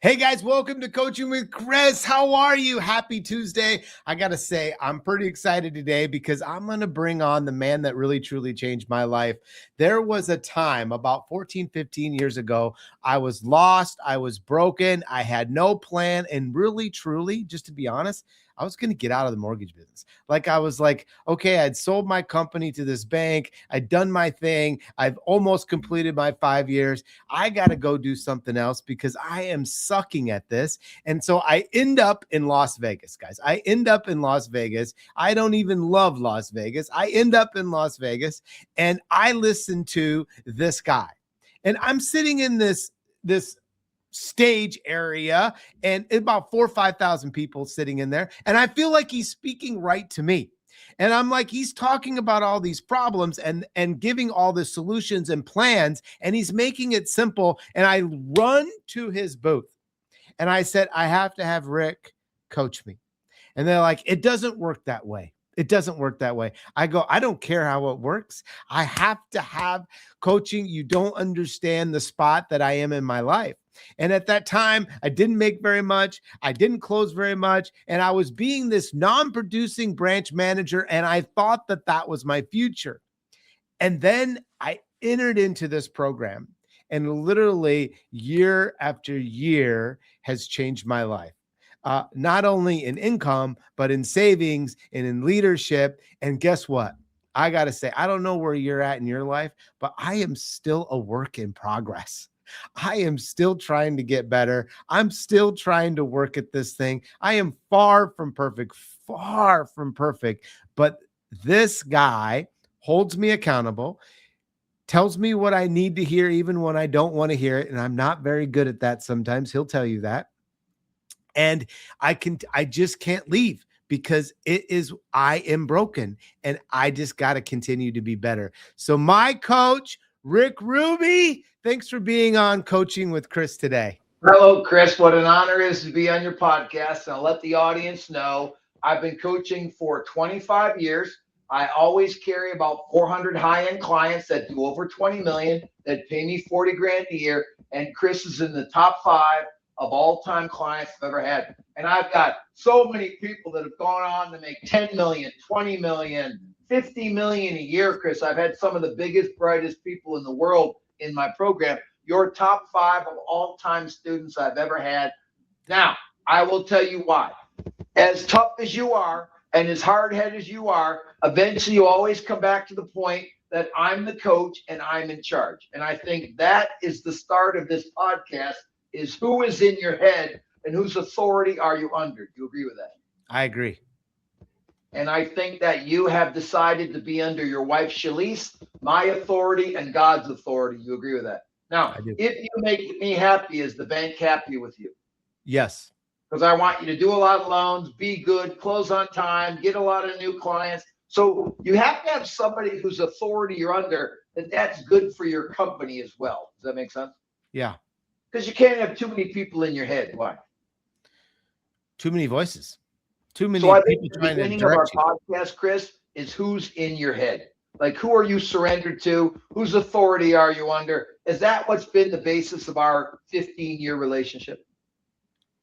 Hey guys, welcome to Coaching with Chris. How are you? Happy Tuesday. I got to say, I'm pretty excited today because I'm going to bring on the man that really truly changed my life. There was a time about 14, 15 years ago, I was lost, I was broken, I had no plan, and really truly, just to be honest, I was going to get out of the mortgage business. Like I was like, okay, I'd sold my company to this bank. I'd done my thing. I've almost completed my 5 years. I got to go do something else because I am sucking at this. And so I end up in Las Vegas, guys. I end up in Las Vegas. I don't even love Las Vegas. I end up in Las Vegas and I listen to this guy. And I'm sitting in this stage area and about 4,000 or 5,000 people sitting in there. And I feel like he's speaking right to me. And I'm like, he's talking about all these problems and giving all the solutions and plans, and he's making it simple. And I run to his booth and I said, I have to have Rick coach me. And they're like, it doesn't work that way. It doesn't work that way. I go, I don't care how it works. I have to have coaching. You don't understand the spot that I am in my life. And at that time, I didn't make very much. I didn't close very much. And I was being this non-producing branch manager. And I thought that that was my future. And then I entered into this program and literally year after year has changed my life. Not only in income, but in savings and in leadership. And guess what? I got to say, I don't know where you're at in your life, but I am still a work in progress. I am still trying to get better. I'm still trying to work at this thing. I am far from perfect, but this guy holds me accountable, tells me what I need to hear, even when I don't want to hear it. And I'm not very good at that sometimes. He'll tell you that. And I just can't leave because I am broken and I just got to continue to be better. So my coach, Rick Ruby, thanks for being on Coaching with Chris today. Hello, Chris. What an honor it is to be on your podcast. And I'll let the audience know I've been coaching for 25 years. I always carry about 400 high-end clients that do over 20 million, that pay me 40 grand a year. And Chris is in the top 5 of all-time clients I've ever had. And I've got so many people that have gone on to make 10 million, 20 million, 50 million a year, Chris. I've had some of the biggest, brightest people in the world in my program. Your top 5 of all-time students I've ever had. Now, I will tell you why. As tough as you are and as hard-headed as you are, eventually you always come back to the point that I'm the coach and I'm in charge. And I think that is the start of this podcast, is who is in your head and whose authority are you under? Do you agree with that? I agree. And I think that you have decided to be under your wife, Shalise, my authority, and God's authority. You agree with that? Now, if you make me happy, is the bank happy with you? Yes. Because I want you to do a lot of loans, be good, close on time, get a lot of new clients. So you have to have somebody whose authority you're under, that's good for your company as well. Does that make sense? Yeah. Because you can't have too many people in your head. Why? Too many voices. Too many so I think people the trying to beginning of direct our you. podcast, Chris, is who's in your head. Like, who are you surrendered to? Whose authority are you under? Is that what's been the basis of our 15-year relationship?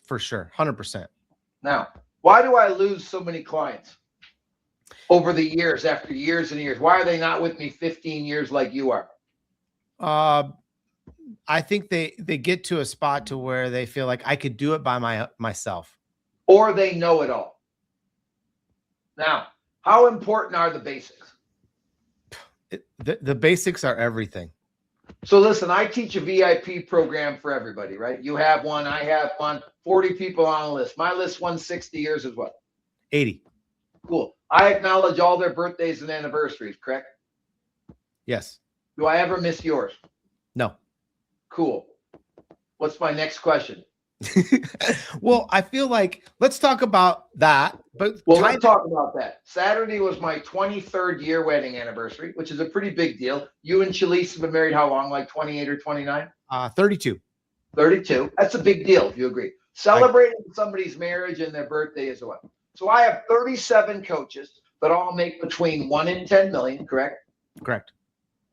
For sure. 100%. Now, why do I lose so many clients over the years, after years and years? Why are they not with me 15 years like you are? I think they get to a spot to where they feel like I could do it by myself. Or they know it all. Now, how important are the basics? The basics are everything. So listen, I teach a VIP program for everybody, right? You have one, I have one, 40 people on a list. My list 160 years as well. 80. Cool. I acknowledge all their birthdays and anniversaries, correct? Yes. Do I ever miss yours? No. Cool. What's my next question? Well, I feel like let's talk about that. But let's talk about that. Saturday was my 23rd year wedding anniversary, which is a pretty big deal. You and Shalise have been married how long? Like 28 or 29? 32. 32. That's a big deal, if you agree. Celebrating somebody's marriage and their birthday as well. So I have 37 coaches that all make between 1 and 10 million, correct? Correct.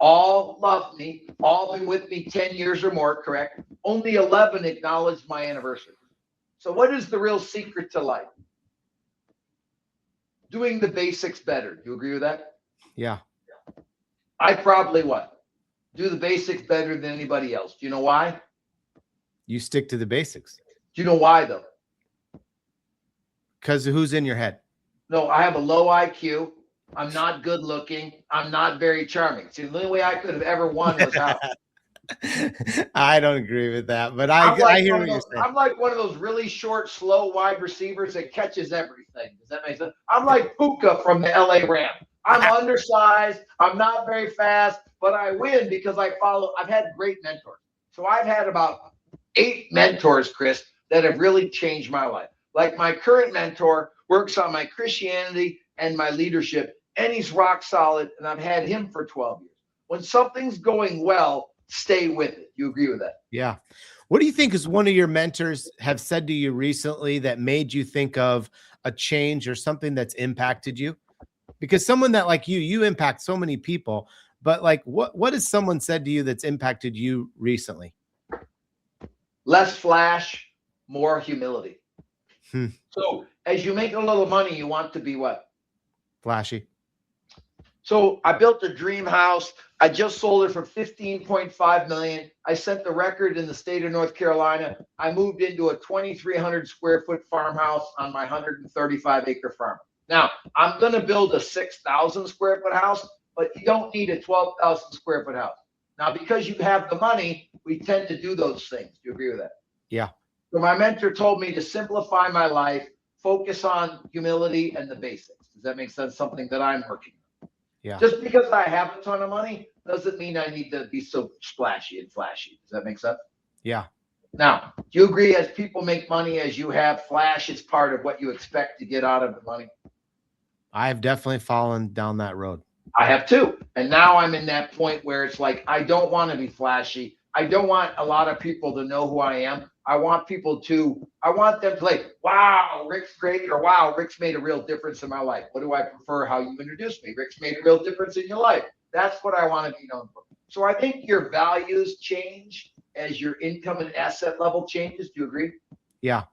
all love me, all been with me 10 years or more, correct? Only 11 acknowledged my anniversary. So what is the real secret to life? Doing the basics better. Do you agree with that? Yeah. I probably what? Do the basics better than anybody else. Do you know why? You stick to the basics. Do you know why though? Because who's in your head? No, I have a low IQ. I'm not good looking. I'm not very charming. See, the only way I could have ever won was out. I don't agree with that, but I hear what you're saying. I'm like one of those really short, slow wide receivers that catches everything. Does that make sense? I'm like Puka from the LA Rams. I'm undersized. I'm not very fast, but I win because I've had great mentors. So I've had about 8 mentors, Chris, that have really changed my life. Like my current mentor works on my Christianity and my leadership, and he's rock solid, and I've had him for 12 years. When something's going well, stay with it. You agree with that? Yeah. What do you think is one of your mentors have said to you recently that made you think of a change or something that's impacted you? Because someone that like you impact so many people, but like what has someone said to you that's impacted you recently? Less flash, more humility. Hmm. So as you make a little money, you want to be what? Flashy. So I built a dream house. I just sold it for $15.5 million. I set the record in the state of North Carolina. I moved into a 2,300 square foot farmhouse on my 135 acre farm. Now I'm going to build a 6,000 square foot house, but you don't need a 12,000 square foot house. Now, because you have the money, we tend to do those things. Do you agree with that? Yeah. So my mentor told me to simplify my life, focus on humility and the basics. Does that make sense? Something that I'm working on. Yeah. Just because I have a ton of money doesn't mean I need to be so splashy and flashy. Does that make sense? Yeah. Now, do you agree as people make money, as you have flash, it's part of what you expect to get out of the money? I've definitely fallen down that road. I have too. And now I'm in that point where it's like, I don't want to be flashy. I don't want a lot of people to know who I am. I want them to like, wow, Rick's great, or wow, Rick's made a real difference in my life. What do I prefer? How you introduce me? Rick's made a real difference in your life. That's what I want to be known for. So I think your values change as your income and asset level changes. Do you agree? Yeah.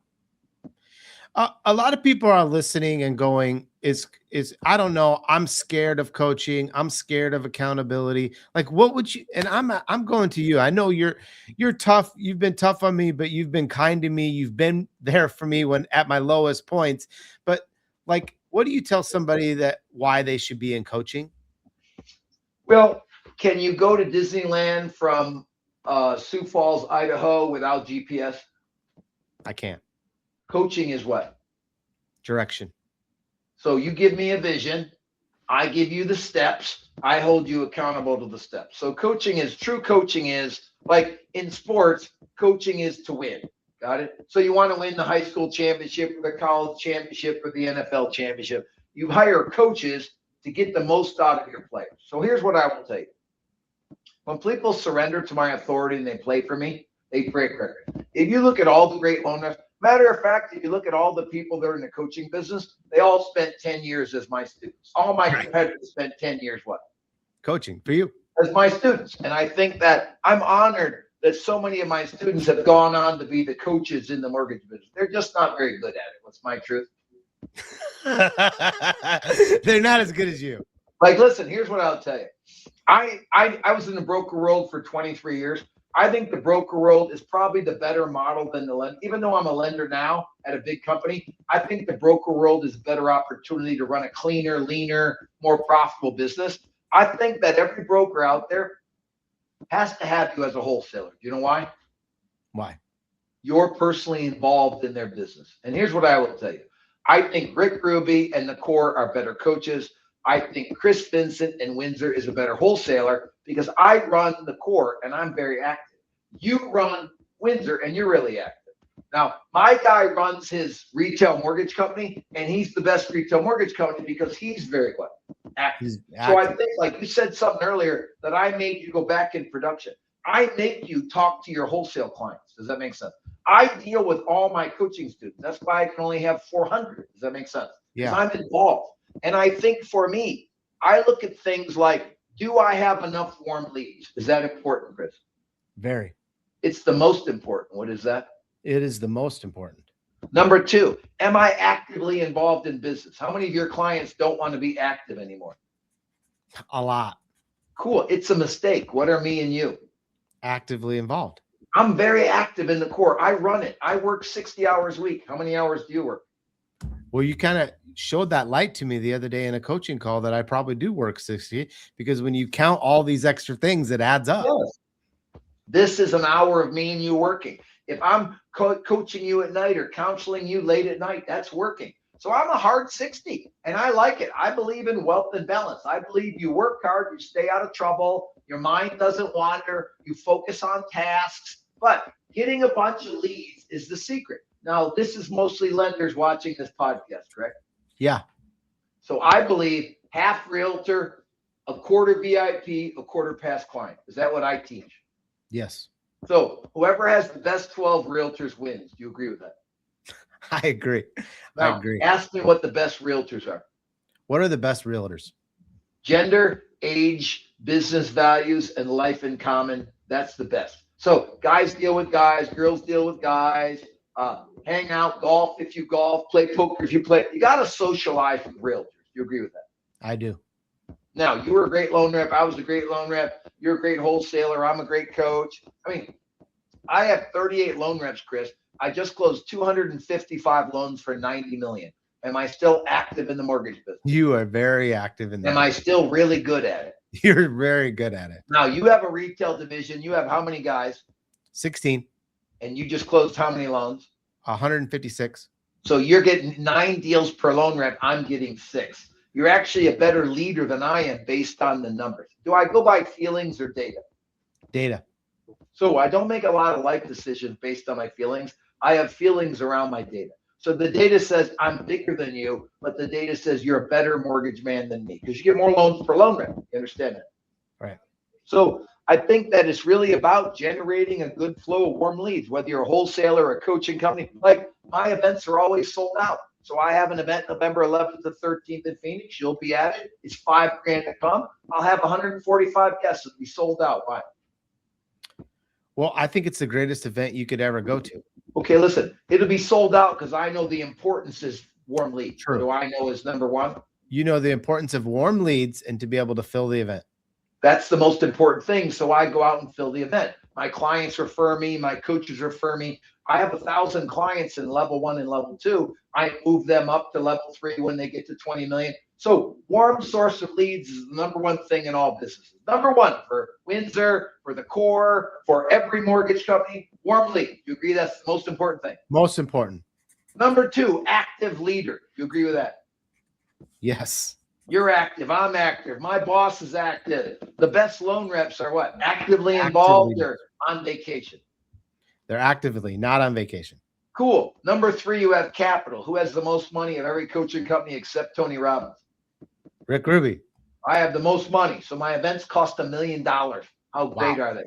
A lot of people are listening and going, I don't know. I'm scared of coaching. I'm scared of accountability. Like, what would you, and I'm going to you. I know you're tough. You've been tough on me, but you've been kind to me. You've been there for me when at my lowest points. But like, what do you tell somebody that why they should be in coaching? Well, can you go to Disneyland from Sioux Falls, Idaho without GPS? I can't. Coaching is what? Direction. So you give me a vision, I give you the steps, I hold you accountable to the steps. So true coaching is like in sports, coaching is to win. Got it? So you want to win the high school championship or the college championship or the NFL championship. You hire coaches to get the most out of your players. So here's what I will tell you. When people surrender to my authority and they play for me, they break record. If you look at all the great owners, matter of fact, if you look at all the people that are in the coaching business, they all spent 10 years as my students. All my competitors spent 10 years what? Coaching for you. As my students. And I think that I'm honored that so many of my students have gone on to be the coaches in the mortgage business. They're just not very good at it. What's my truth? They're not as good as you. Like, listen, here's what I'll tell you. I was in the broker world for 23 years. I think the broker world is probably the better model than the lender. Even though I'm a lender now at a big company, I think the broker world is a better opportunity to run a cleaner, leaner, more profitable business. I think that every broker out there has to have you as a wholesaler. Do you know why? Why? You're personally involved in their business. And here's what I will tell you. I think Rick Ruby and the core are better coaches. I think Chris Vincent and Windsor is a better wholesaler because I run the core and I'm very active. You run Windsor and you're really active. Now, my guy runs his retail mortgage company and he's the best retail mortgage company because he's very what? Active. So I think, like you said something earlier, that I made you go back in production. I make you talk to your wholesale clients. Does that make sense? I deal with all my coaching students. That's why I can only have 400. Does that make sense? Yeah. I'm involved. And I think for me, I look at things like, Do I have enough warm leads? Is that important, Chris? Very. It's the most important. What is that? It is the most important. Number two, am I actively involved in business? How many of your clients don't want to be active anymore? A lot. Cool. It's a mistake. What are me and you? Actively involved. I'm very active in the core. I run it. I work 60 hours a week. How many hours do you work? Well, you kind of showed that light to me the other day in a coaching call that I probably do work 60, because when you count all these extra things, it adds up. Yes. This is an hour of me and you working. If I'm coaching you at night or counseling you late at night, that's working. So I'm a hard 60 and I like it. I believe in wealth and balance. I believe you work hard, you stay out of trouble, your mind doesn't wander, you focus on tasks, but getting a bunch of leads is the secret. Now, this is mostly lenders watching this podcast, correct? Yeah. So I believe half realtor, a quarter VIP, a quarter past client. Is that what I teach? Yes. So whoever has the best 12 realtors wins. Do you agree with that? I agree. Now, I agree. ask me what the best realtors are. What are the best realtors? Gender, age, business values, and life in common. That's the best. So guys deal with guys, girls deal with guys, hang out, golf if you golf, play poker if you play. You got to socialize with realtors. Do you agree with that? I do. Now, you were a great loan rep. I was a great loan rep. You're a great wholesaler. I'm a great coach. I mean, I have 38 loan reps, Chris. I just closed 255 loans for 90 million. Am I still active in the mortgage business? You are very active in that. Am I still really good at it? You're very good at it. Now, you have a retail division. You have how many guys? 16. And you just closed how many loans? 156. So you're getting 9 deals per loan rep. I'm getting 6. You're actually a better leader than I am based on the numbers. Do I go by feelings or data? Data. So I don't make a lot of life decisions based on my feelings. I have feelings around my data. So the data says I'm bigger than you, but the data says you're a better mortgage man than me because you get more loans per loan rep. You understand that? Right. So I think that it's really about generating a good flow of warm leads, whether you're a wholesaler or a coaching company. Like my events are always sold out. So I have an event November 11th to 13th in Phoenix. You'll be at it. It's $5,000 to come. I'll have 145 guests. It'll be sold out. Why? Well, I think it's the greatest event you could ever go to. Okay, listen, it'll be sold out because I know the importance is warm leads. True. What do I know is number one? You know the importance of warm leads and to be able to fill the event. That's the most important thing. So I go out and fill the event. My clients refer me. My coaches refer me. I have 1,000 clients in level 1 and level 2. I move them up to level 3 when they get to 20 million. So warm source of leads is the number one thing in all businesses. Number one for Windsor, for the core, for every mortgage company, warm lead. You agree that's the most important thing? Most important. Number 2, active leader. You agree with that? Yes. You're active. I'm active. My boss is active. The best loan reps are what? Actively involved or on vacation? They're actively not on vacation. Cool. Number 3, you have capital. Who has the most money of every coaching company except Tony Robbins? Rick Ruby. I have the most money. So my events cost $1 million. How great are they?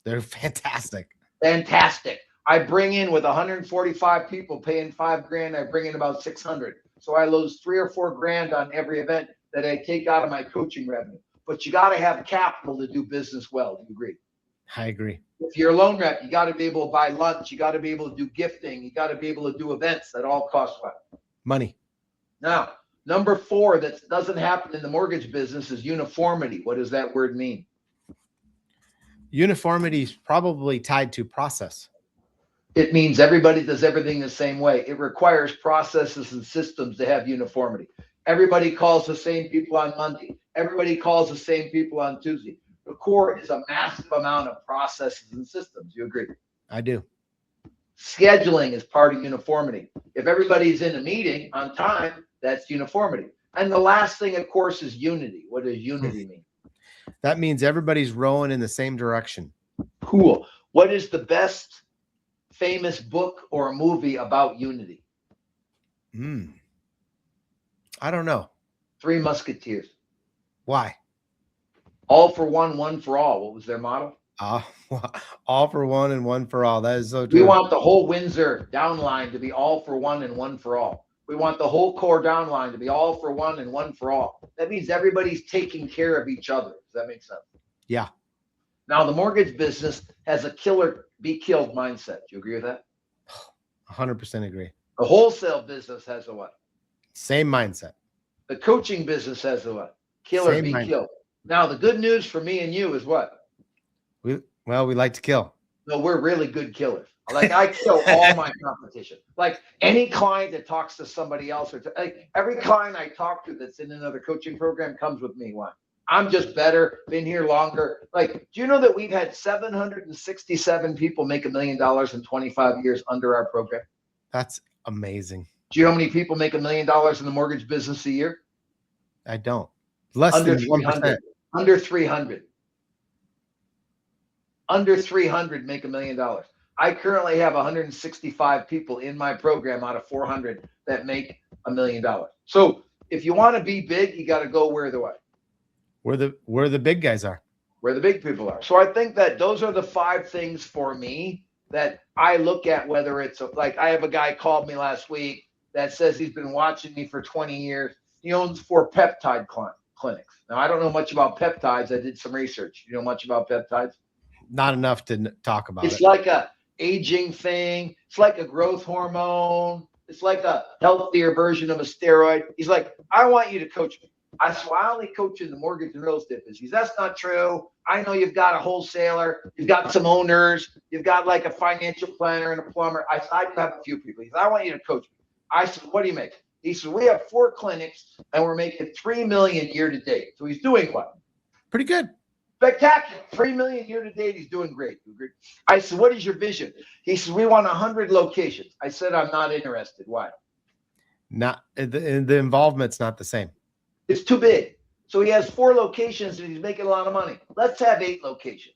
They're fantastic. Fantastic. I bring in with 145 people paying $5,000. I bring in about 600. So I lose $3 or $4,000 on every event that I take out of my coaching revenue. But you got to have capital to do business well. Do you agree? I agree. If you're a loan rep, you got to be able to buy lunch. You got to be able to do gifting. You got to be able to do events that all cost what? Money. Now, number 4 that doesn't happen in the mortgage business is uniformity. What does that word mean? Uniformity is probably tied to process. It means everybody does everything the same way. It requires processes and systems to have uniformity. Everybody calls the same people on Monday. Everybody calls the same people on Tuesday. The core is a massive amount of processes and systems. You agree? I do. Scheduling is part of uniformity. If everybody's in a meeting on time, that's uniformity. And the last thing, of course, is unity. What does unity mean? That means everybody's rowing in the same direction. Cool. What is the best famous book or movie about unity? I don't know. 3 Musketeers. Why? All for one, one for all. What was their motto? All for one and one for all. That is so true. We want the whole Windsor downline to be all for one and one for all. We want the whole core downline to be all for one and one for all. That means everybody's taking care of each other. Does that make sense? Yeah. Now, the mortgage business has a killer, be killed mindset. Do you agree with that? 100% agree. The wholesale business has a what? Same mindset. The coaching business has a what? Killer, Same be mindset. killed. Now, the good news for me and you is what? We like to kill. No, we're really good killers. Like, I kill all my competition. Like, any client that talks to somebody else, or like every client I talk to that's in another coaching program comes with me. Why? I'm just better, been here longer. Like, do you know that we've had 767 people make $1 million in 25 years under our program? That's amazing. Do you know how many people make $1 million in the mortgage business a year? I don't. Less Under than 300. 1%. Under 300. Under 300 make $1 million. I currently have 165 people in my program out of 400 that make $1 million. So if you want to be big, you got to go where the what? Where the big guys are. Where the big people are. So I think that those are the 5 things for me that I look at, whether it's like, I have a guy called me last week that says he's been watching me for 20 years. He owns 4 peptide clinics. Now, I don't know much about peptides. I did some research. You know much about peptides? Not enough to talk about It's it. like a aging thing. It's like a growth hormone. It's like a healthier version of a steroid. He's like, I want you to coach me. I said, well, I only coach in the mortgage and real estate business. That's not true. I know you've got a wholesaler, you've got some owners, you've got like a financial planner and a plumber. I said, I have a few people. He said, I want you to coach me. I said, what do you make? He said, we have 4 clinics and we're making $3 million year to date. So he's doing what? Pretty good. Spectacular. $3 million year to date. He's doing great. I said, what is your vision? He says, we want 100 locations. I said, I'm not interested. Why? Not the involvement's not the same. It's too big. So he has 4 locations and he's making a lot of money. Let's have 8 locations.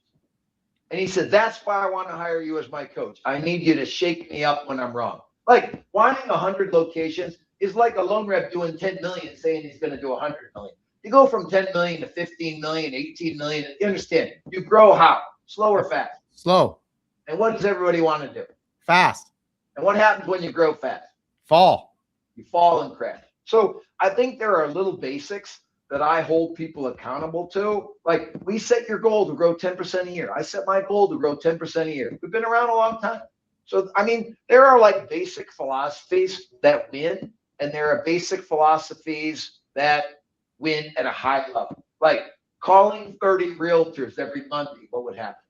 And he said, that's why I want to hire you as my coach. I need you to shake me up when I'm wrong. Like, wanting 100 locations is like a loan rep doing 10 million saying he's going to do 100 million. You go from 10 million to 15 million, 18 million. You understand? You grow how? Slow or fast? Slow. And what does everybody want to do? Fast. And what happens when you grow fast? Fall. You fall and crash. So I think there are little basics that I hold people accountable to. Like, we set your goal to grow 10% a year. I set my goal to grow 10% a year. We've been around a long time. So, I mean, there are like basic philosophies that win, and there are basic philosophies that win at a high level. Like calling 30 realtors every Monday, what would happen?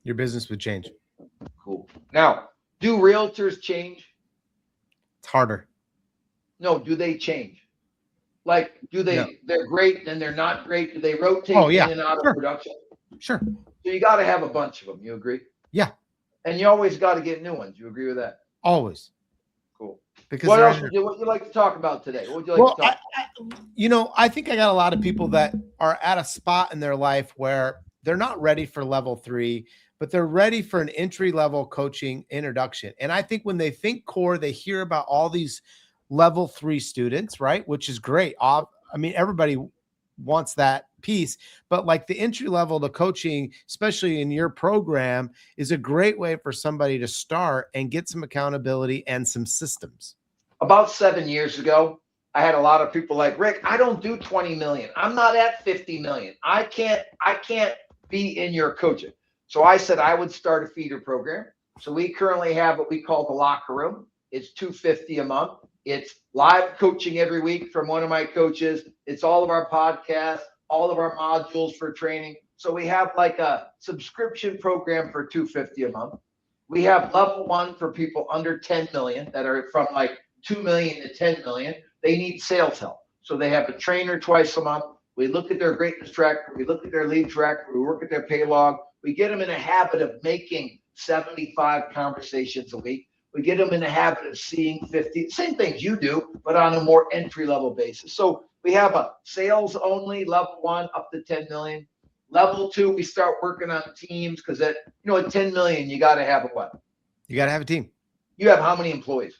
Your business would change. Cool. Now, do realtors change? It's harder. No, do they change? Like, do they, No. They're great, then they're not great? Do they rotate yeah. in and out Sure. of production? Sure. So you got to have a bunch of them. You agree? Yeah. And you always got to get new ones. You agree with that? Always. Cool. Because What else would you like to talk about today? What would you like to talk about? I think I got a lot of people that are at a spot in their life where they're not ready for level 3, but they're ready for an entry-level coaching introduction. And I think when they think core, they hear about all these level 3 students, right? Which is great. I mean, everybody wants that piece, but like the entry level to coaching, especially in your program, is a great way for somebody to start and get some accountability and some systems. About 7 years ago, I had a lot of people like, Rick, I don't do 20 million. I'm not at 50 million. I can't be in your coaching. So I said I would start a feeder program. So we currently have what we call the locker room. It's $250 a month. It's live coaching every week from one of my coaches. It's all of our podcasts, all of our modules for training. So we have like a subscription program for $250 a month. We have level 1 for people under 10 million that are from like 2 million to 10 million. They need sales help. So they have a trainer twice a month. We look at their greatness tracker. We look at their lead tracker. We work at their pay log. We get them in a habit of making 75 conversations a week. We get them in the habit of seeing 50, same things you do, but on a more entry-level basis. So we have a sales only level 1 up to 10 million. Level 2, we start working on teams because at 10 million, you got to have a what? You got to have a team. You have how many employees?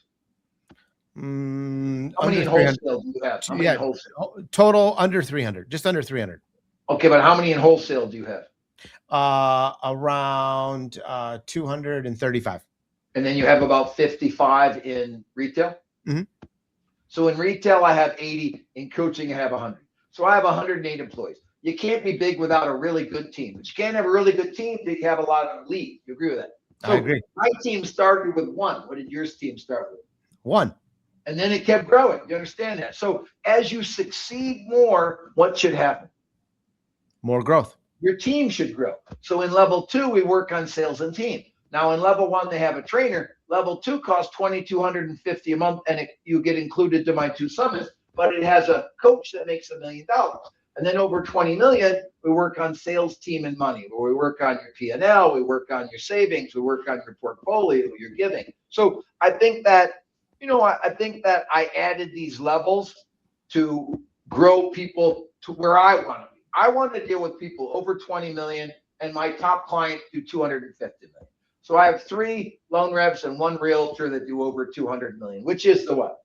How many in wholesale do you have? How many in wholesale? Total under 300, just under 300. Okay, but how many in wholesale do you have? Around 235. And then you have about 55 in retail? Mm-hmm. So in retail, I have 80. In coaching, I have 100. So I have 108 employees. You can't be big without a really good team, but you can't have a really good team if you have a lot of lead. You agree with that? So I agree. my team started with 1. What did yours team start with? 1. And then it kept growing. You understand that? So as you succeed more, what should happen? More growth. Your team should grow. So in level 2, we work on sales and team. Now in level 1, they have a trainer. Level 2 costs $2,250 a month, and you get included to my 2 summits, but it has a coach that makes $1 million. And then over 20 million, we work on sales, team, and money, where we work on your P&L, we work on your savings, we work on your portfolio, your giving. So I think that, I think that I added these levels to grow people to where I want to be. I want to deal with people over 20 million, and my top clients do 250 million. So I have 3 loan reps and 1 realtor that do over 200 million, which is the what?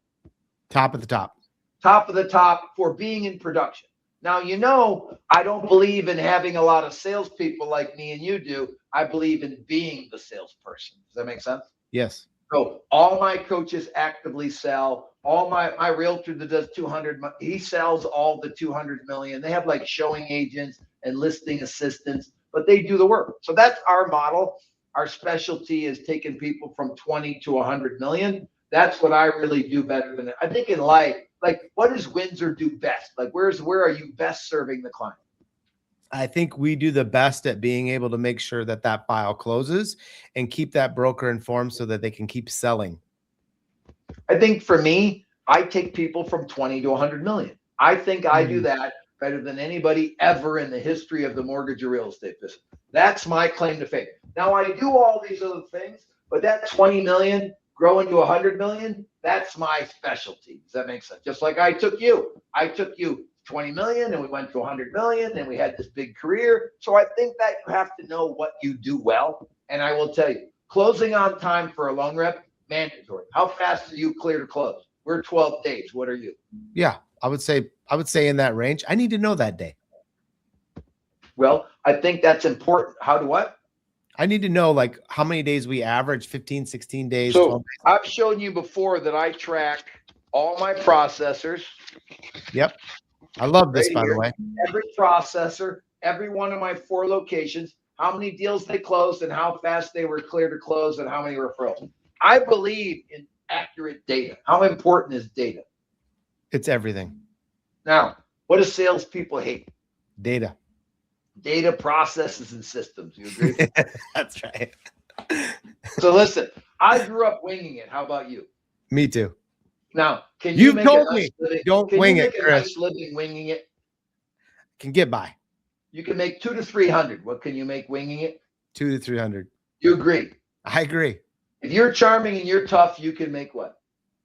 Top of the top. Top of the top for being in production. Now, I don't believe in having a lot of salespeople like me and you do. I believe in being the salesperson. Does that make sense? Yes. So all my coaches actively sell. All my realtor that does 200, he sells all the 200 million. They have like showing agents and listing assistants, but they do the work. So that's our model. Our specialty is taking people from 20 to 100 million. That's what I really do better than it. I think in life, like, what does Windsor do best? Like, where are you best serving the client? I think we do the best at being able to make sure that that file closes and keep that broker informed so that they can keep selling. I think for me, I take people from 20 to 100 million. I think I do that better than anybody ever in the history of the mortgage or real estate business. That's my claim to fame. Now, I do all these other things, but that 20 million growing to 100 million, that's my specialty. Does that make sense? Just like I took you 20 million and we went to 100 million and we had this big career. So I think that you have to know what you do well. And I will tell you, closing on time for a loan rep, mandatory. How fast are you clear to close? We're 12 days. What are you? Yeah, I would say in that range. I need to know that day. Well, I think that's important. How do what? I need to know like how many days we average, 15, 16 days. So I've shown you before that I track all my processors. Yep. I love this, by the way. Every processor, every one of my 4 locations, how many deals they closed and how fast they were clear to close and how many referrals. I believe in accurate data. How important is data? It's everything. Now, what do salespeople hate? Data. Data, processes, and systems. You agree? That's right. So listen, I grew up winging it. How about you? Me too. Now, can you make told a nice me living? don't Can wing you it, make a Chris. nice living winging it? Can get by. You can make 200 to 300. What can you make winging it? 200 to 300. You agree? I agree. If you're charming and you're tough, you can make what?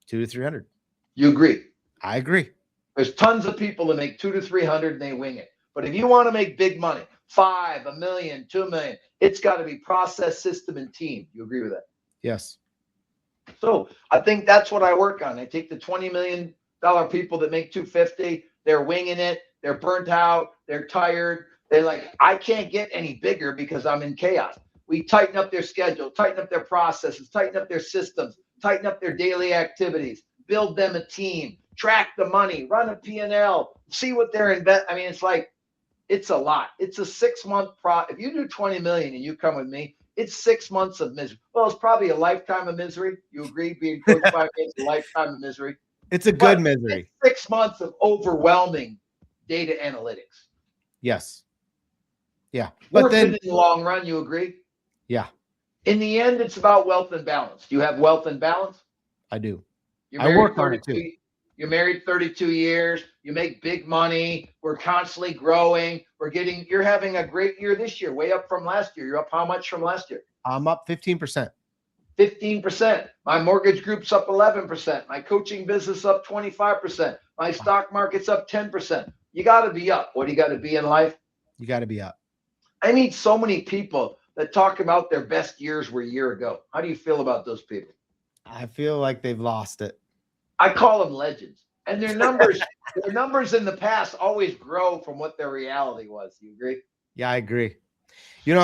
200 to 300. You agree? I agree. There's tons of people that make 200 to 300 and they wing it. But if you want to make big money, 5, $1 million, 2 million, it's got to be process, system, and team. You agree with that? Yes. So I think that's what I work on. I take the $20 million people that make 250. They're winging it. They're burnt out. They're tired. They're like, I can't get any bigger because I'm in chaos. We tighten up their schedule, tighten up their processes, tighten up their systems, tighten up their daily activities, build them a team, track the money, run a P&L, see what they're investing. I mean, it's like, it's a lot. It's a 6-month If you do 20 million and you come with me, it's 6 months of misery. Well, it's probably a lifetime of misery. You agree? Being coached by me is a lifetime of misery. It's a good misery. 6 months of overwhelming data analytics. Yes. Yeah. But But then in the long run, you agree? Yeah. In the end, it's about wealth and balance. Do you have wealth and balance? I do. You're I work on it too. You're married 32 years. You make big money. We're constantly growing. You're having a great year this year, way up from last year. You're up how much from last year? I'm up 15%. 15%. My mortgage group's up 11%. My coaching business up 25%. My stock market's up 10%. You got to be up. What do you got to be in life? You got to be up. I meet so many people that talk about their best years were a year ago. How do you feel about those people? I feel like they've lost it. I call them legends. And their numbers in the past always grow from what their reality was. You agree? Yeah, I agree. You know,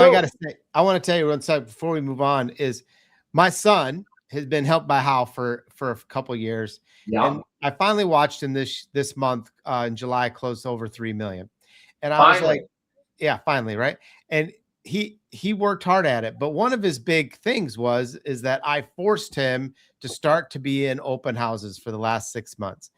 I want to tell you one side before we move on is my son has been helped by Hal for a couple years, Yeah. and I finally watched him this month in July, close over 3 million, and I was Finally. like, yeah, finally, right? And he worked hard at it, but one of his big things is that I forced him to start to be in open houses for the last 6 months.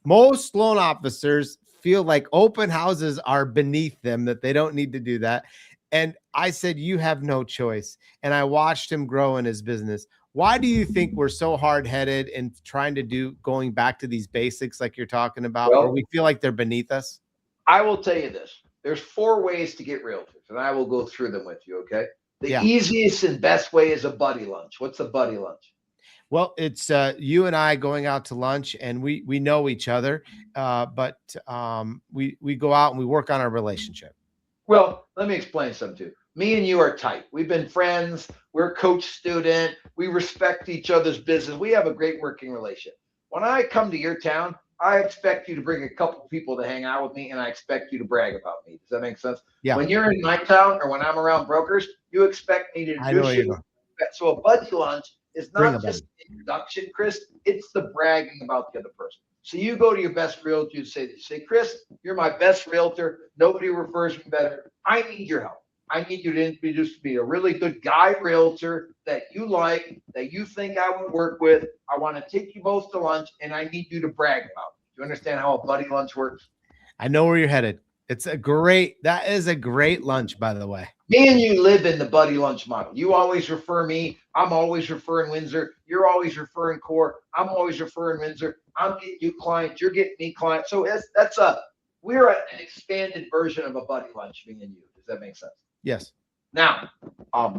Most loan officers feel like open houses are beneath them, that they don't need to do that. And I said, you have no choice. And I watched him grow in his business. Why do you think we're so hard headed in trying to going back to these basics like you're talking about, or Well, we feel like they're beneath us? I will tell you this. There's 4 ways to get realtors, and I will go through them with you, okay? The Yeah. easiest and best way is a buddy lunch. What's a buddy lunch? Well, it's you and I going out to lunch, and we know each other, but we go out and we work on our relationship. Well, let me explain something to you. Me and you are tight. We've been friends. We're coach student. We respect each other's business. We have a great working relationship. When I come to your town, I expect you to bring a couple people to hang out with me, and I expect you to brag about me. Does that make sense? Yeah. When you're in my town or when I'm around brokers, you expect me to I know where introduce you're you. going. So a buddy lunch is Bring a not buddy. just an introduction, Chris. It's the bragging about the other person. So you go to your best realtor, you say, Chris, you're my best realtor. Nobody refers me better. I need your help. I need you to introduce me a really good guy realtor that you like, that you think I would work with. I want to take you both to lunch, and I need you to brag about it. Do you understand how a buddy lunch works? I know where you're headed. That is a great lunch, by the way. Me and you live in the buddy lunch model. You always refer me. I'm always referring Windsor. You're always referring Core. I'm always referring Windsor. I'm getting you clients. You're getting me clients. So we're an expanded version of a buddy lunch, me and you. Does that make sense? Yes. Now,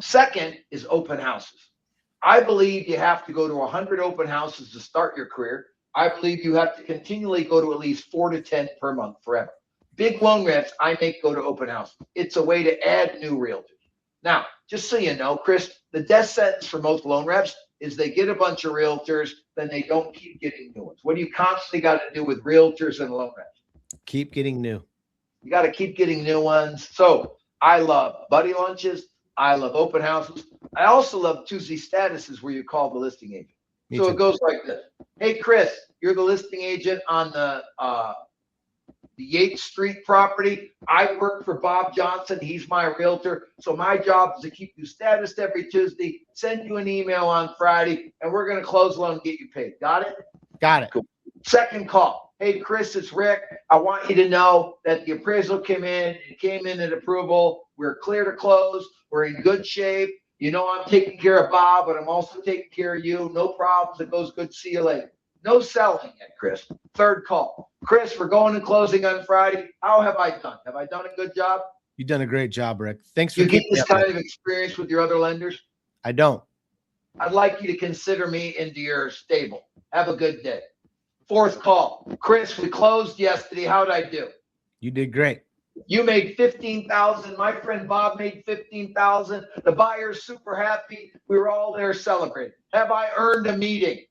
second is open houses. I believe you have to go to 100 open houses to start your career. I believe you have to continually go to at least 4 to 10 per month forever. Big loan reps I make go to open houses. It's a way to add new realtors. Now, just so you know, Chris, the death sentence for most loan reps is they get a bunch of realtors, then they don't keep getting new ones. What do you constantly got to do with realtors and loan reps? Keep getting new. You got to keep getting new ones. So I love buddy lunches. I love open houses. I also love Tuesday statuses where you call the listing agent. So it goes like this. Hey, Chris, you're the listing agent on the Yates Street property. I work for Bob Johnson. He's my realtor. So my job is to keep you status every Tuesday, send you an email on Friday, and we're going to close loan and get you paid. Got it? Got it. Cool. Second call. Hey, Chris, it's Rick. I want you to know that the appraisal came in. It came in at approval. We're clear to close. We're in good shape. You know I'm taking care of Bob, but I'm also taking care of you. No problems. It goes good. See you later. No selling yet, Chris. Third call. Chris, we're going and closing on Friday. How have I done? Have I done a good job? You've done a great job, Rick. Thanks for You get keeping this up kind with of experience with your other lenders? I don't. I'd like you to consider me into your stable. Have a good day. Fourth call. Chris, we closed yesterday. How'd I do? You did great. You made 15,000. My friend Bob made 15,000. The buyer's super happy. We were all there celebrating. Have I earned a meeting?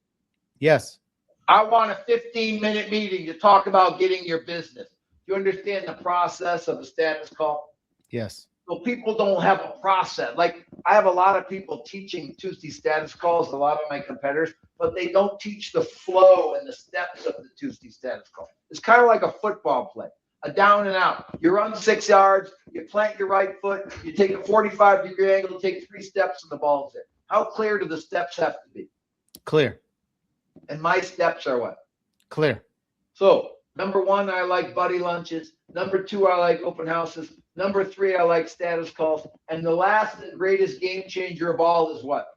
Yes. I want a 15-minute meeting to talk about getting your business. Do you understand the process of a status call? Yes. So people don't have a process. Like I have a lot of people teaching Tuesday status calls, a lot of my competitors, but they don't teach the flow and the steps of the Tuesday status call. It's kind of like a football play, a down and out. You run 6 yards, you plant your right foot, you take a 45-degree angle, take 3 steps, and the ball's in. How clear do the steps have to be? Clear. And my steps are what? Clear. So, number 1, I like buddy lunches. Number 2, I like open houses. Number 3, I like status calls. And the last and greatest game changer of all is what?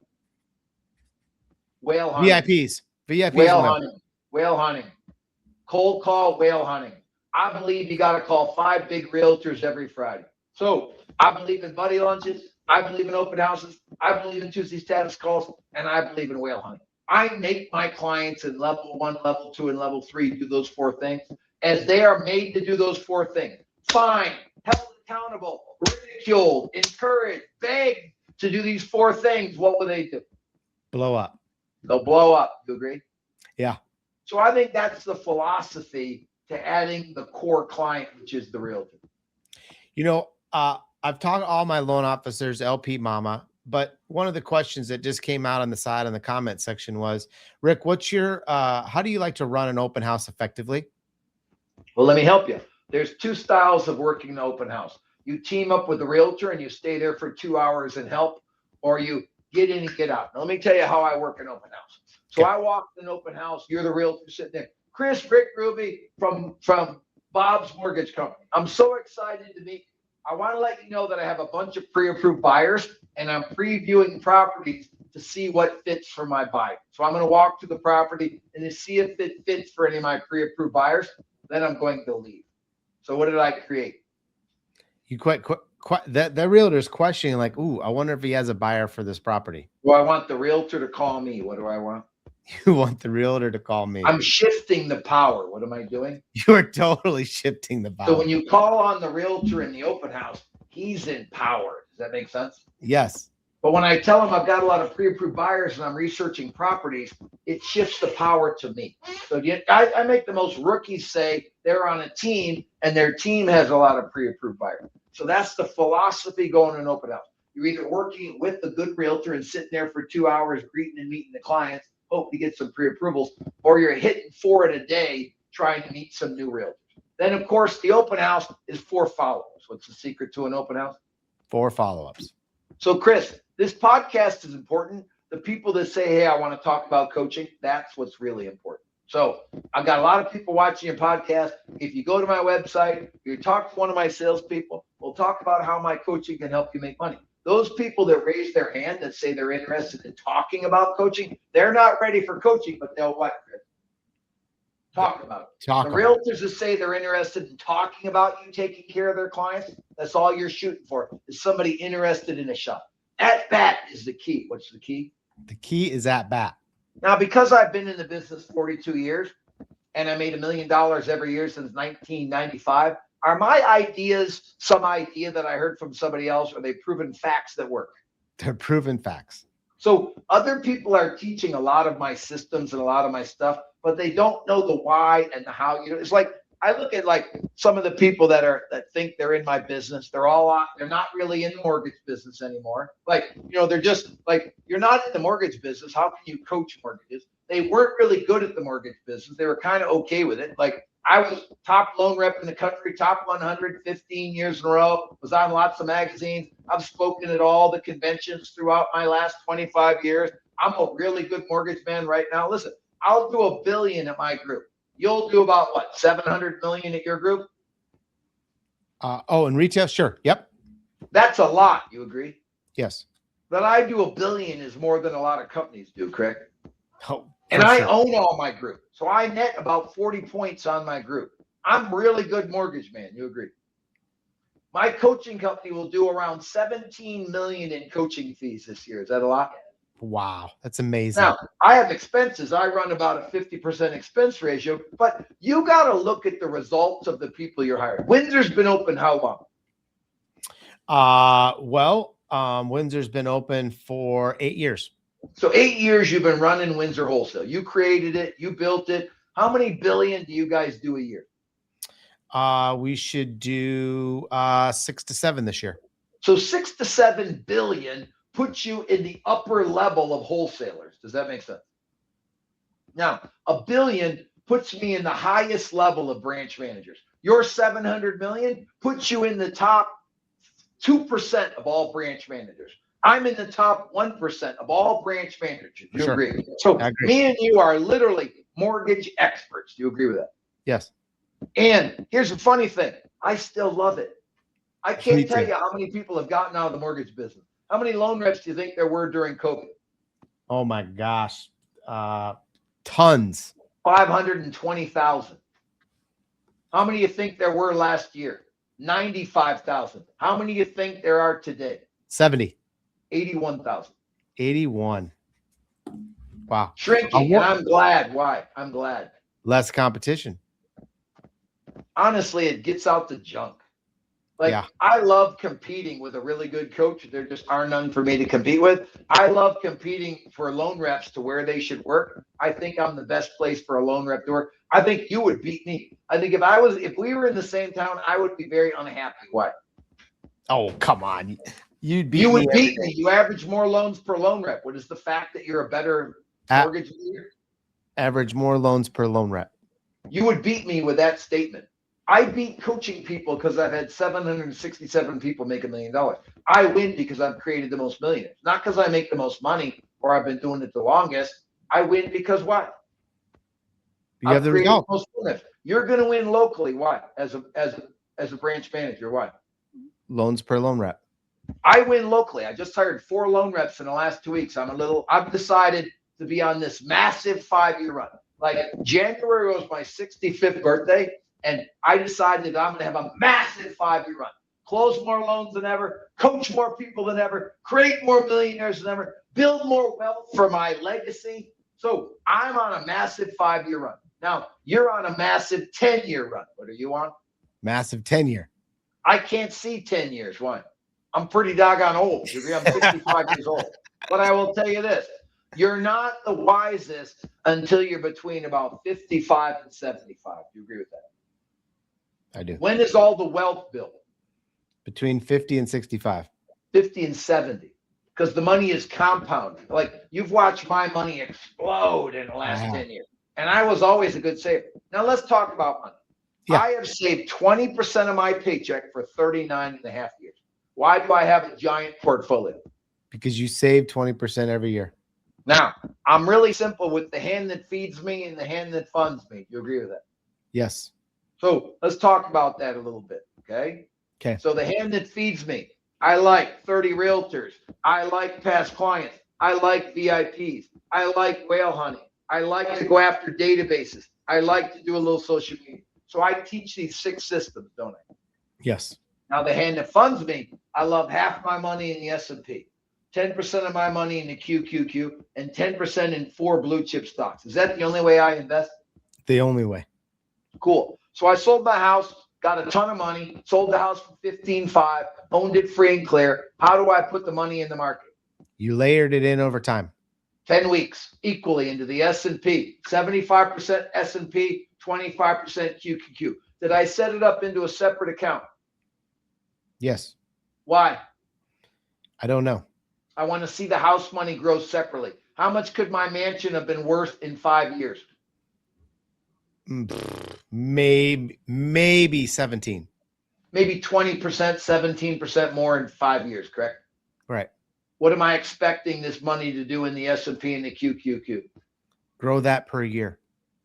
Whale hunting. VIPs. Whale hunting. Whale hunting. Cold call, whale hunting. I believe you got to call 5 big realtors every Friday. So I believe in buddy lunches. I believe in open houses. I believe in Tuesday status calls. And I believe in whale hunting. I make my clients in level 1, level 2, and level 3 do those 4 things as they are made to do those 4 things. Fine, held accountable, ridiculed, encouraged, begged to do these 4 things. What will they do? Blow up. They'll blow up. You agree? Yeah. So I think that's the philosophy to adding the core client, which is the realtor. You know, I've talked to all my loan officers, LP Mama, But one of the questions that just came out on the side in the comment section was, Rick, what's your how do you like to run an open house effectively? Well, let me help you. There's two styles of working an open house. You team up with the realtor and you stay there for 2 hours and help, or you get in and get out. Now, let me tell you how I work an open house. So I walked in an open house. You're the realtor sitting there. Chris, Rick Ruby from Bob's Mortgage Company. I'm so excited to meet. I want to let you know that I have a bunch of pre-approved buyers and I'm previewing properties to see what fits for my buyer. So I'm going to walk to the property and to see if it fits for any of my pre-approved buyers. Then I'm going to leave. So what did I create? You quite that realtor's questioning like, ooh, I wonder if he has a buyer for this property. Well, I want the realtor to call me. What do I want? You want the realtor to call me. I'm shifting the power. What am I doing? You are totally shifting the power. So when you call on the realtor in the open house, he's in power. Does that make sense? Yes. But when I tell him I've got a lot of pre-approved buyers and I'm researching properties, it shifts the power to me. So I make the most rookies say they're on a team and their team has a lot of pre-approved buyers. So that's the philosophy going in an open house. You're either working with the good realtor and sitting there for 2 hours greeting and meeting the clients, hope to get some pre-approvals, or you're hitting 4 in a day trying to meet some new realtors. Then, of course, the open house is 4 follow-ups. What's the secret to an open house? 4 follow-ups. So, Chris, this podcast is important. The people that say, hey, I want to talk about coaching, that's what's really important. So I've got a lot of people watching your podcast. If you go to my website, you talk to one of my salespeople, we'll talk about how my coaching can help you make money. Those people that raise their hand that say they're interested in talking about coaching, they're not ready for coaching, but they'll what, Chris? Talk about it. The realtors that say they're interested in talking about you taking care of their clients, that's all you're shooting for, is somebody interested in a shop. At bat is the key. What's the key? The key is at bat. Now, because I've been in the business 42 years and I made $1 million every year since 1995, are my ideas some idea that I heard from somebody else? Or are they proven facts that work? They're proven facts. So other people are teaching a lot of my systems and a lot of my stuff, but they don't know the why and the how. You know, it's like I look at like some of the people that think they're in my business. They're not really in the mortgage business anymore. Like, you know, they're just like, you're not in the mortgage business. How can you coach mortgages? They weren't really good at the mortgage business. They were kind of okay with it. Like I was top loan rep in the country, top 100, 15 years in a row, was on lots of magazines. I've spoken at all the conventions throughout my last 25 years. I'm a really good mortgage man right now. Listen, I'll do $1 billion at my group. You'll do about what, 700 million at your group? In retail, sure. Yep. That's a lot. You agree? Yes. But I do $1 billion is more than a lot of companies do, correct? Oh, and I own all my group. So I net about 40 points on my group. I'm really good mortgage man. You agree? My coaching company will do around 17 million in coaching fees this year. Is that a lot? Wow, that's amazing. Now, I have expenses. I run about a 50% expense ratio, but you got to look at the results of the people you're hiring. Windsor's been open how long? Windsor's been open for 8 years. So 8 years you've been running Windsor Wholesale. You created it. You built it. How many billion do you guys do a year? We should do 6 to 7 this year. So 6 to 7 billion puts you in the upper level of wholesalers. Does that make sense? Now, $1 billion puts me in the highest level of branch managers. Your 700 million puts you in the top 2% of all branch managers. I'm in the top 1% of all branch managers. Do you agree? So me and you are literally mortgage experts. Do you agree with that? Yes. And here's the funny thing. I still love it. I can't tell you how many people have gotten out of the mortgage business. How many loan reps do you think there were during COVID? Oh my gosh. Tons. 520,000. How many do you think there were last year? 95,000. How many do you think there are today? 70. 81,000. 81. Wow. Shrinking, and I'm glad. Why? I'm glad. Less competition. Honestly, it gets out the junk. I love competing with a really good coach. There just are none for me to compete with. I love competing for loan reps to where they should work. I think I'm the best place for a loan rep to work. I think you would beat me. I think if we were in the same town, I would be very unhappy. Why? Oh, come on. You'd beat You me would every beat me. You average more loans per loan rep. What is the fact that you're a better mortgage leader? average more loans per loan rep. You would beat me with that statement. I beat coaching people because I've had 767 people make $1 million. I win because I've created the most millionaires, not because I make the most money or I've been doing it the longest. I win because what? You have the result. Most millionaires. You're going to win locally. Why? As a branch manager, why? Loans per loan rep. I win locally. I just hired 4 loan reps in the last 2 weeks. I've decided to be on this massive 5-year run. Like January was my 65th birthday, and I decided I'm going to have a massive 5-year run. Close more loans than ever, coach more people than ever, create more millionaires than ever, build more wealth for my legacy. So I'm on a massive 5-year run. Now, you're on a massive 10-year run. What are you on? Massive 10-year. I can't see 10 years. Why? I'm pretty doggone old. I'm 65 years old. But I will tell you this. You're not the wisest until you're between about 55 and 75. Do you agree with that? I do. When is all the wealth built? Between 50 and 65. 50 and 70. Because the money is compounding. Like you've watched my money explode in the last 10 years. And I was always a good saver. Now let's talk about money. Yeah. I have saved 20% of my paycheck for 39 and a half years. Why do I have a giant portfolio? Because you save 20% every year. Now, I'm really simple with the hand that feeds me and the hand that funds me. Do you agree with that? Yes. So let's talk about that a little bit, okay? Okay. So the hand that feeds me, I like 30 realtors. I like past clients. I like VIPs. I like whale hunting. I like to go after databases. I like to do a little social media. So I teach these 6 systems, don't I? Yes. Now, the hand that funds me, I love half my money in the S&P, 10% of my money in the QQQ, and 10% in 4 blue chip stocks. Is that the only way I invest? The only way. Cool. So I sold my house, got a ton of money, sold the house for $15,500, owned it free and clear. How do I put the money in the market? You layered it in over time. 10 weeks equally into the S&P, 75% S&P, 25% QQQ. Did I set it up into a separate account? Yes. Why? I don't know. I want to see the house money grow separately. How much could my mansion have been worth in 5 years? Maybe 17. Maybe 20%, 17% more in 5 years, correct? Right. What am I expecting this money to do in the S&P and the QQQ? Grow that per year.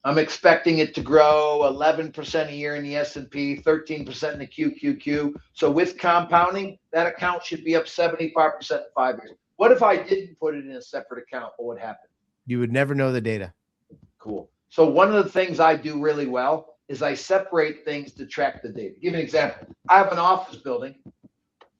I'm expecting it to grow 11% a year in the S&P, 13% in the QQQ. So with compounding, that account should be up 75% in 5 years. What if I didn't put it in a separate account? What would happen? You would never know the data. Cool. So one of the things I do really well is I separate things to track the data. Give you an example. I have an office building,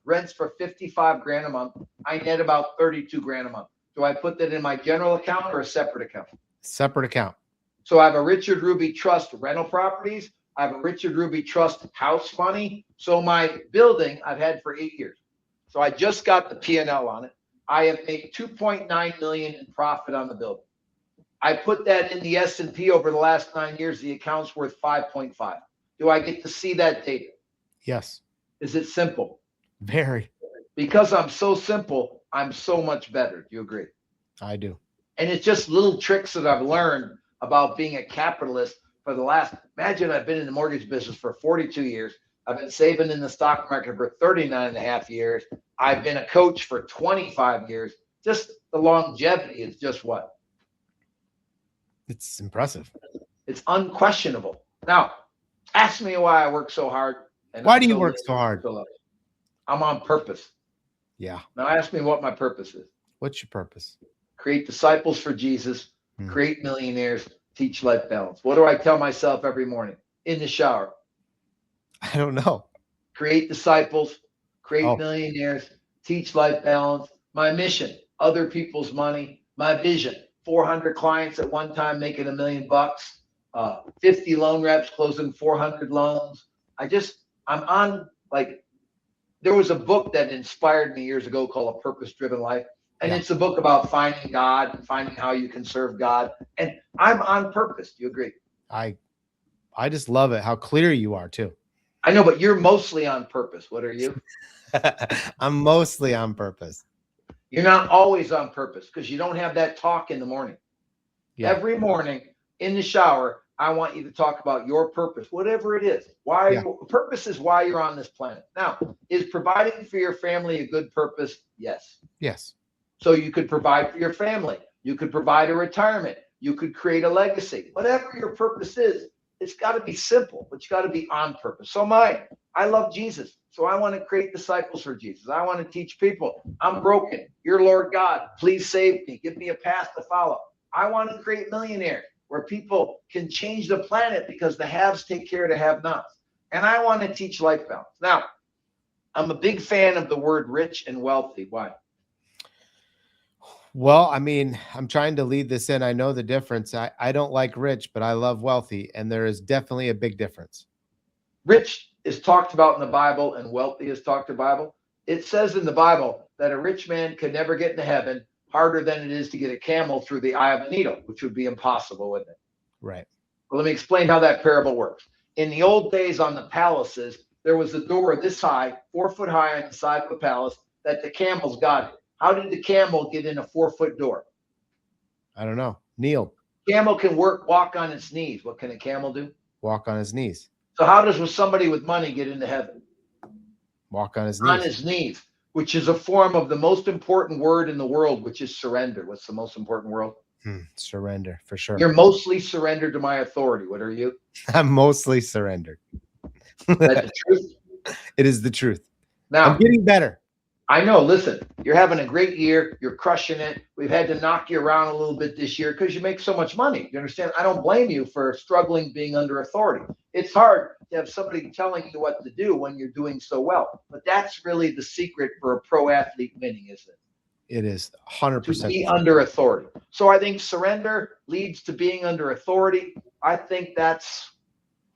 rents for $55,000 a month. I net about $32,000 a month. Do I put that in my general account or a separate account? Separate account. So I have a Richard Ruby Trust rental properties. I have a Richard Ruby Trust house money. So my building I've had for 8 years. So I just got the P&L on it. I have made $2.9 million in profit on the building. I put that in the S&P over the last 9 years. The account's worth 5.5. Do I get to see that data? Yes. Is it simple? Very. Because I'm so simple, I'm so much better. Do you agree? I do. And it's just little tricks that I've learned about being a capitalist for the last, imagine I've been in the mortgage business for 42 years. I've been saving in the stock market for 39 and a half years. I've been a coach for 25 years. Just the longevity is just what? It's impressive. It's unquestionable. Now, ask me why I work so hard. And why do you work so hard? I'm on purpose. Yeah. Now ask me what my purpose is. What's your purpose? Create disciples for Jesus, create millionaires, teach life balance. What do I tell myself every morning in the shower? I don't know. Create disciples, create millionaires, teach life balance. My mission, other people's money. My vision, 400 clients at one time making $1 million, 50 loan reps closing 400 loans. I'm on, like, there was a book that inspired me years ago called A Purpose-Driven Life. And it's a book about finding God and finding how you can serve God. And I'm on purpose. Do you agree? I just love it. How clear you are too. I know, but you're mostly on purpose. What are you? I'm mostly on purpose. You're not always on purpose because you don't have that talk in the morning. Yeah. Every morning in the shower, I want you to talk about your purpose, whatever it is. Why Yeah. purpose is why you're on this planet. Now, is providing for your family a good purpose? Yes. Yes. So you could provide for your family. You could provide a retirement. You could create a legacy. Whatever your purpose is, it's got to be simple, but you got to be on purpose. So mine, I love Jesus. So I want to create disciples for Jesus. I want to teach people. I'm broken. You're Lord God. Please save me. Give me a path to follow. I want to create millionaires where people can change the planet because the haves take care of the have-nots. And I want to teach life balance. Now, I'm a big fan of the word rich and wealthy. Why? Well, I mean, I'm trying to lead this in. I know the difference. I don't like rich, but I love wealthy. And there is definitely a big difference. Rich is talked about in the Bible and wealthy is talked in the Bible. It says in the Bible that a rich man could never get into heaven harder than it is to get a camel through the eye of a needle, which would be impossible, wouldn't it? Right. Well, let me explain how that parable works. In the old days on the palaces, there was a door this high, 4 foot high on the side of the palace that the camels got in. How did the camel get in a 4 foot door? I don't know. Kneel. Camel can walk on its knees. What can a camel do? Walk on his knees. So how does somebody with money get into heaven? Walk on his knees. On his knees, which is a form of the most important word in the world, which is surrender. What's the most important word? Surrender, for sure. You're mostly surrendered to my authority. What are you? I'm mostly surrendered. That's the truth. It is the truth. Now, I'm getting better. I know. Listen, you're having a great year. You're crushing it. We've had to knock you around a little bit this year because you make so much money. You understand? I don't blame you for struggling being under authority. It's hard to have somebody telling you what to do when you're doing so well. But that's really the secret for a pro athlete winning, isn't it? It is 100%. To be under authority. So I think surrender leads to being under authority. I think that's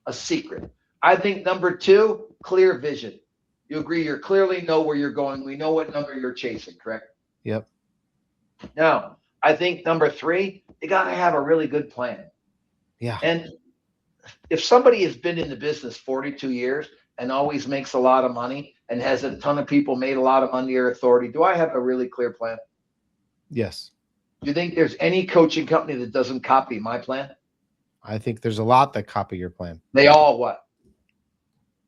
a secret. I think number two, clear vision. You agree, you clearly know where you're going. We know what number you're chasing, correct? Yep. Now, I think number three, you got to have a really good plan. Yeah. And if somebody has been in the business 42 years and always makes a lot of money and has a ton of people made a lot of money under authority, do I have a really clear plan? Yes. Do you think there's any coaching company that doesn't copy my plan? I think there's a lot that copy your plan. They all what?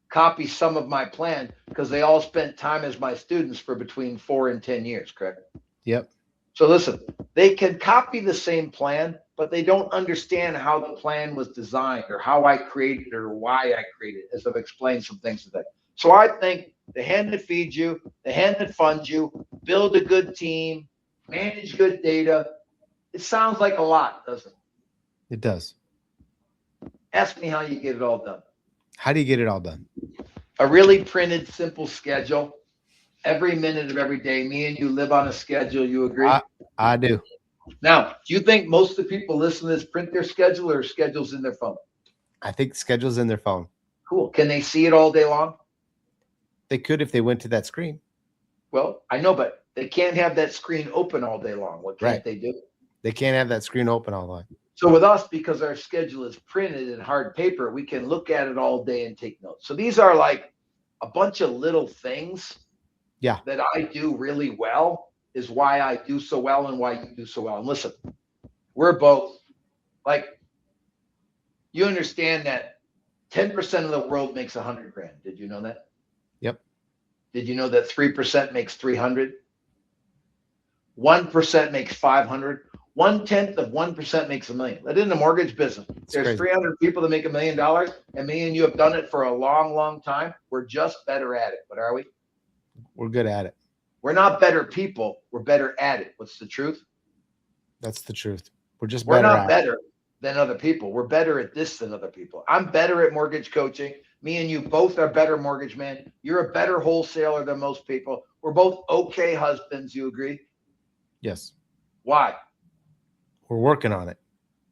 Copy some of my plan because they all spent time as my students for between 4 and 10 years, correct? Yep. So listen, they can copy the same plan, but they don't understand how the plan was designed or how I created it or why I created it, as I've explained some things today. So I think the hand that feeds you, the hand that funds you, build a good team, manage good data. It sounds like a lot, doesn't it? It does. Ask me how you get it all done. How do you get it all done? A really printed, simple schedule. Every minute of every day, me and you live on a schedule. You agree? I do. Now, do you think most of the people listening to this print their schedule or schedules in their phone? I think schedule's in their phone. Cool. Can they see it all day long? They could if they went to that screen. Well, I know, but they can't have that screen open all day long. What can't they do? They can't have that screen open all the time. So with us, because our schedule is printed in hard paper, we can look at it all day and take notes. So these are like a bunch of little things that I do really well is why I do so well and why you do so well. And listen, we're both like, you understand that 10% of the world makes 100 grand. Did you know that? Yep. Did you know that 3% makes 300? 1% makes 500. 1/10 of 1% makes $1 million. That in the mortgage business, there's 300 people that make $1 million, and me and you have done it for a long, long time. We're just better at it. What are we? We're good at it. We're not better people. We're better at it. What's the truth? That's the truth. We're just We're better not at better than other people. We're better at this than other people. I'm better at mortgage coaching. Me and you both are better mortgage men. You're a better wholesaler than most people. We're both okay husbands. You agree? Yes. Why? We're working on it.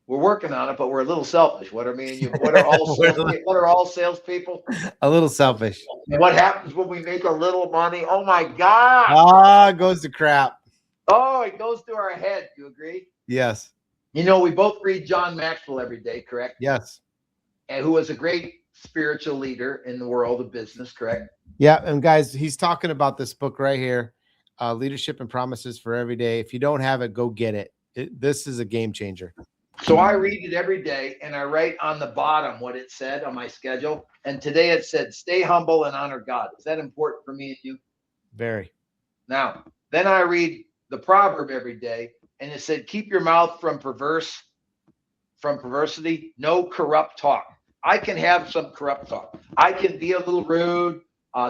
We're working on it, but we're a little selfish. What are me and you? What are all salespeople? A little selfish. And what happens when we make a little money? Oh my God! It goes to crap. Oh, it goes to our head. You agree? Yes. You know, we both read John Maxwell every day, correct? Yes. And who was a great spiritual leader in the world of business, correct? Yeah. And guys, he's talking about this book right here, Leadership and Promises for Every Day. If you don't have it, go get it. This is a game changer. So I read it every day, and I write on the bottom what it said on my schedule. And today it said, stay humble and honor God. Is that important for me and you? Very. Now, then I read the proverb every day, and it said, keep your mouth from perversity, no corrupt talk. I can have some corrupt talk. I can be a little rude.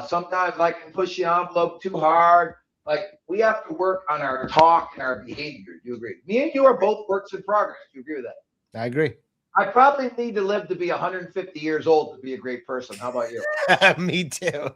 Sometimes I can push the envelope too hard. Like, we have to work on our talk and our behavior. Do you agree? Me and you are both works in progress. Do you agree with that? I agree. I probably need to live to be 150 years old to be a great person. How about you? Me too.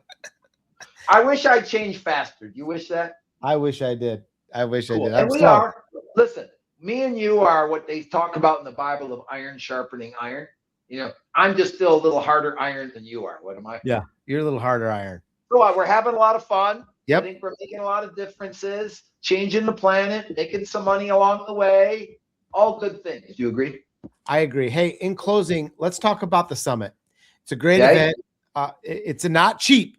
I wish I changed faster. Do you wish that? I wish I did. I wish I did. And we are. Listen, me and you are what they talk about in the Bible of iron sharpening iron. You know, I'm just still a little harder iron than you are. What am I? Yeah, you're a little harder iron. So we're having a lot of fun. Yep. I think we're making a lot of differences, changing the planet, making some money along the way. All good things. Do you agree? I agree. Hey, in closing, let's talk about the summit. It's a great event. It's not cheap,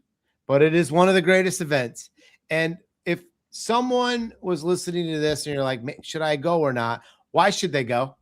but it is one of the greatest events. And if someone was listening to this and you're like, should I go or not? Why should they go?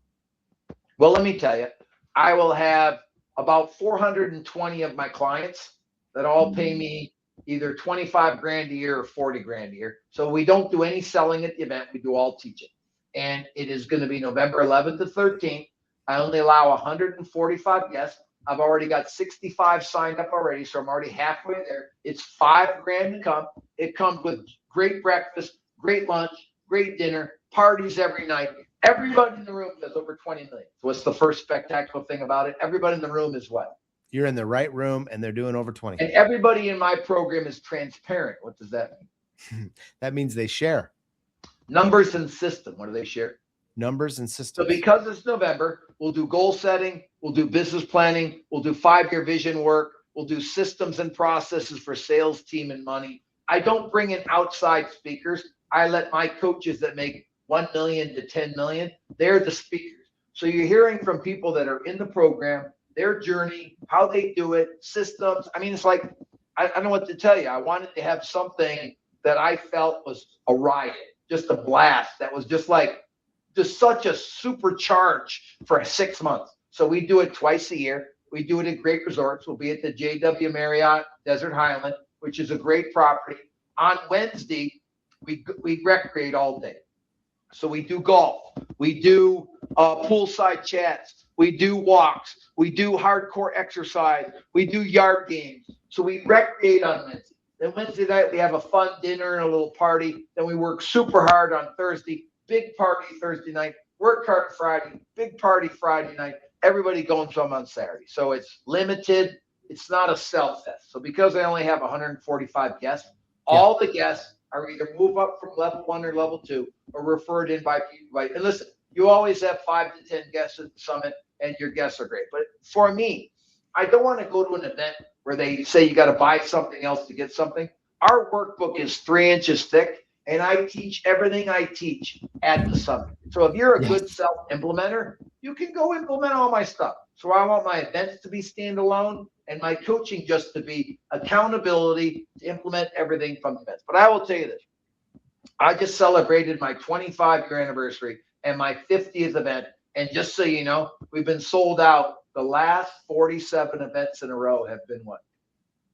Well, let me tell you, I will have about 420 of my clients that all pay me either 25 grand a year or 40 grand a year. So we don't do any selling at the event. We do all teaching. And it is going to be November 11th to 13th. I only allow 145 guests. I've already got 65 signed up already, so I'm already halfway there. It's $5 grand to come. It comes with great breakfast, great lunch, great dinner, parties every night. Everybody in the room does over 20 million. So what's the first spectacular thing about it? Everybody in the room is what? You're in the right room, and they're doing over 20. And everybody in my program is transparent. What does that mean? That means they share. Numbers and system. What do they share? Numbers and systems. So because it's November, we'll do goal setting, we'll do business planning, we'll do 5-year vision work, we'll do systems and processes for sales team and money. I don't bring in outside speakers. I let my coaches that make 1 million to 10 million, they're the speakers. So you're hearing from people that are in the program, their journey, how they do it, systems. I mean, it's like, I don't know what to tell you. I wanted to have something that I felt was a riot, just a blast. That was just such a supercharge for 6 months. So we do it twice a year. We do it at great resorts. We'll be at the JW Marriott Desert Highland, which is a great property. On Wednesday, we recreate all day. So we do golf. We do poolside chats. We do walks. We do hardcore exercise. We do yard games. So we recreate on Wednesday. Then Wednesday night, we have a fun dinner and a little party. Then we work super hard on Thursday. Big party Thursday night. Work hard Friday. Big party Friday night. Everybody going some on Saturday. So it's limited. It's not a sell fest. So because I only have 145 guests, all the guests are either move up from level 1 or level 2 or referred in by people. And listen, you always have 5 to 10 guests at the summit, and your guests are great. But for me, I don't want to go to an event where they say you got to buy something else to get something. Our workbook is 3 inches thick, and I teach everything I teach at the summit. So if you're a good self-implementer, you can go implement all my stuff. So I want my events to be standalone and my coaching just to be accountability to implement everything from the events. But I will tell you this. I just celebrated my 25-year anniversary and my 50th event. And just so you know, we've been sold out. The last 47 events in a row have been what?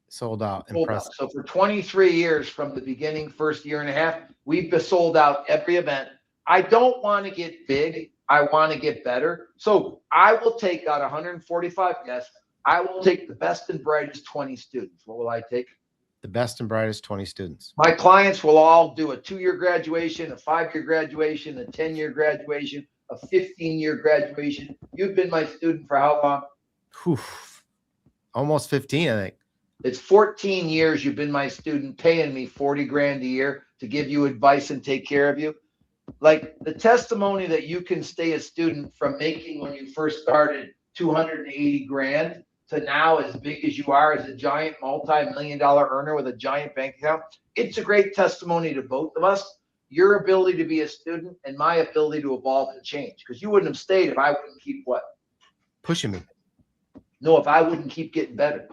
Sold out. Impressive. So for 23 years from the beginning, first year and a half, we've been sold out every event. I don't want to get big. I want to get better. So I will take out 145 guests. I will take the best and brightest 20 students. What will I take? The best and brightest 20 students. My clients will all do a 2-year graduation, a 5-year graduation, a 10-year graduation, a 15-year graduation. You've been my student for how long? Whew. Almost 15, I think. It's 14 years you've been my student, paying me 40 grand a year to give you advice and take care of you. Like the testimony that you can stay a student from making when you first started 280 grand to now as big as you are as a giant multi-million-dollar earner with a giant bank account. It's a great testimony to both of us. Your ability to be a student and my ability to evolve and change, because you wouldn't have stayed if I wouldn't keep what? Pushing me. No, if I wouldn't keep getting better.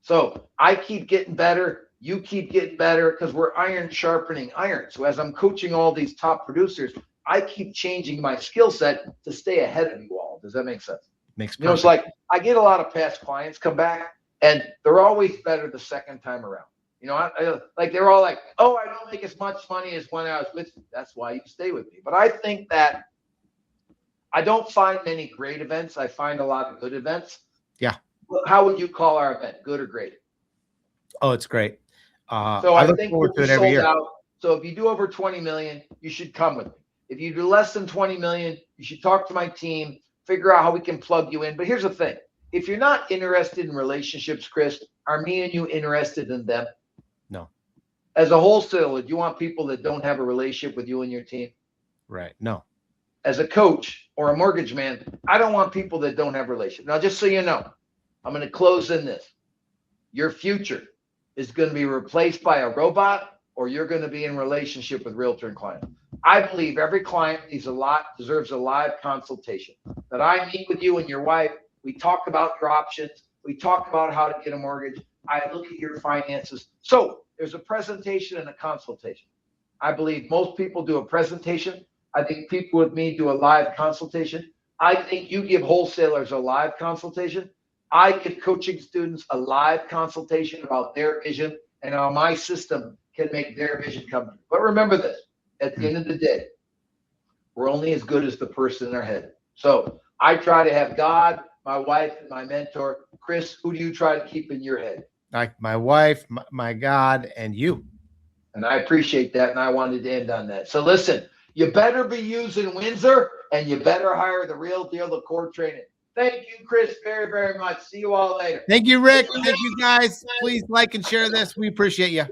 So I keep getting better. You keep getting better because we're iron sharpening iron. So as I'm coaching all these top producers, I keep changing my skill set to stay ahead of you all. Does that make sense? Makes You know, it's like I get a lot of past clients come back and they're always better the second time around. You know, like they're all like, oh, I don't make as much money as when I was with you. That's why you stay with me. But I think that I don't find many great events. I find a lot of good events. Yeah. How would you call our event? Good or great? Oh, it's great. So I I look think forward to we're it every sold year. out. So if you do over 20 million, you should come with me. If you do less than 20 million, you should talk to my team, figure out how we can plug you in. But here's the thing. If you're not interested in relationships, Chris, are me and you interested in them? No. As a wholesaler, do you want people that don't have a relationship with you and your team? Right. No. As a coach or a mortgage man, I don't want people that don't have a relationship. Now, just so you know, I'm going to close in this. Your future is going to be replaced by a robot, or you're going to be in relationship with realtor and client. I believe every client deserves a live consultation. That I meet with you and your wife. We talk about your options. We talk about how to get a mortgage. I look at your finances. So there's a presentation and a consultation. I believe most people do a presentation. I think people with me do a live consultation. I think you give wholesalers a live consultation. I give coaching students a live consultation about their vision and how my system can make their vision come true. But remember this, at the end of the day, we're only as good as the person in our head. So I try to have God, my wife, and my mentor. Chris, who do you try to keep in your head? Like my wife, my God, and you. And I appreciate that. And I wanted to end on that. So listen, you better be using Windsor and you better hire the real deal, the core training. Thank you, Chris, very, very much. See you all later. Thank you, Rick. Thank you, guys. Please like and share this. We appreciate you.